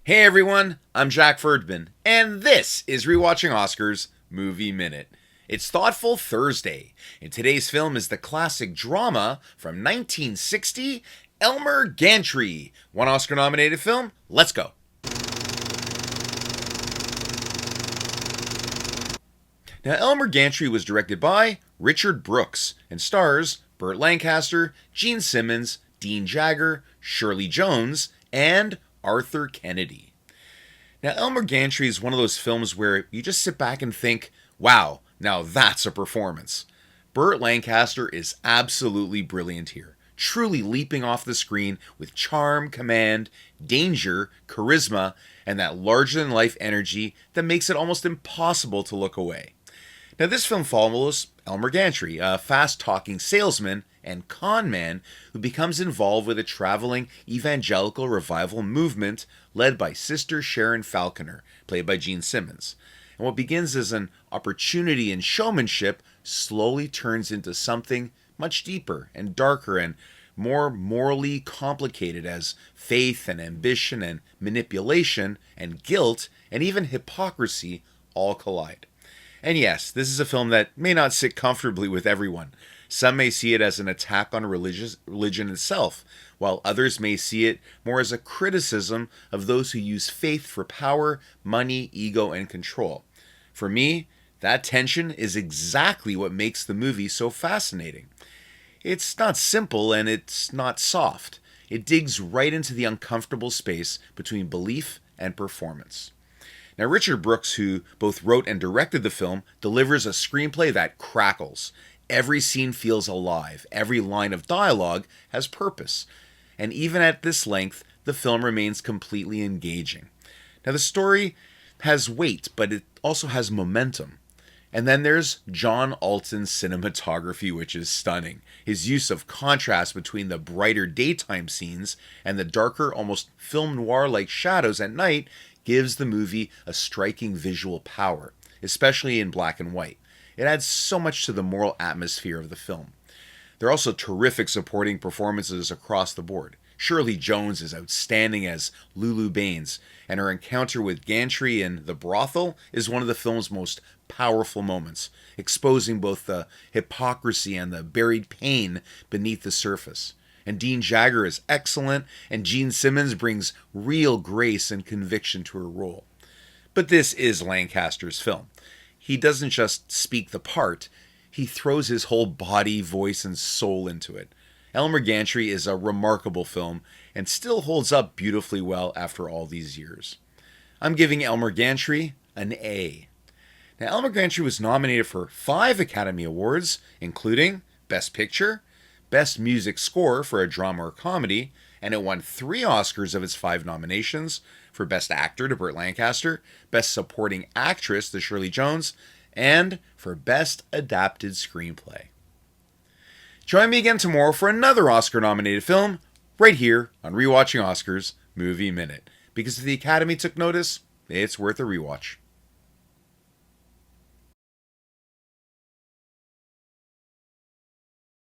Hey everyone, I'm Jack Ferdman, and this is Rewatching Oscars Movie Minute. It's Thoughtful Thursday, and today's film is the classic drama from 1960, Elmer Gantry. One Oscar nominated film, let's go. Now, Elmer Gantry was directed by Richard Brooks and stars Burt Lancaster, Gene Simmons, Dean Jagger, Shirley Jones, and Arthur Kennedy. Now, Elmer Gantry is one of those films where you just sit back and think, wow, now that's a performance. Burt Lancaster is absolutely brilliant here, truly leaping off the screen with charm, command, danger, charisma, and that larger-than-life energy that makes it almost impossible to look away. Now, this film follows Elmer Gantry, a fast-talking salesman and con man who becomes involved with a traveling evangelical revival movement led by Sister Sharon Falconer, played by Gene Simmons. And what begins as an opportunity and showmanship slowly turns into something much deeper and darker and more morally complicated as faith and ambition and manipulation and guilt and even hypocrisy all collide. And yes, this is a film that may not sit comfortably with everyone. Some may see it as an attack on religion itself, while others may see it more as a criticism of those who use faith for power, money, ego, and control. For me, that tension is exactly what makes the movie so fascinating. It's not simple and it's not soft. It digs right into the uncomfortable space between belief and performance. Now, Richard Brooks, who both wrote and directed the film, delivers a screenplay that crackles. Every scene feels alive. Every line of dialogue has purpose. And even at this length, the film remains completely engaging. Now, the story has weight, but it also has momentum. And then there's John Alton's cinematography, which is stunning. His use of contrast between the brighter daytime scenes and the darker, almost film noir-like shadows at night gives the movie a striking visual power, especially in black and white. It adds so much to the moral atmosphere of the film. There are also terrific supporting performances across the board. Shirley Jones is outstanding as Lulu Baines, and her encounter with Gantry in the brothel is one of the film's most powerful moments, exposing both the hypocrisy and the buried pain beneath the surface. And Dean Jagger is excellent, and Gene Simmons brings real grace and conviction to her role. But this is Lancaster's film. He doesn't just speak the part, he throws his whole body, voice, and soul into it. Elmer Gantry is a remarkable film and still holds up beautifully well after all these years. I'm giving Elmer Gantry an A. Now, Elmer Gantry was nominated for 5 Academy Awards, including Best Picture, Best Music Score for a Drama or Comedy, and it won 3 Oscars of its 5 nominations for Best Actor to Burt Lancaster, Best Supporting Actress to Shirley Jones, and for Best Adapted Screenplay. Join me again tomorrow for another Oscar-nominated film, right here on Rewatching Oscars Movie Minute. Because if the Academy took notice, it's worth a rewatch.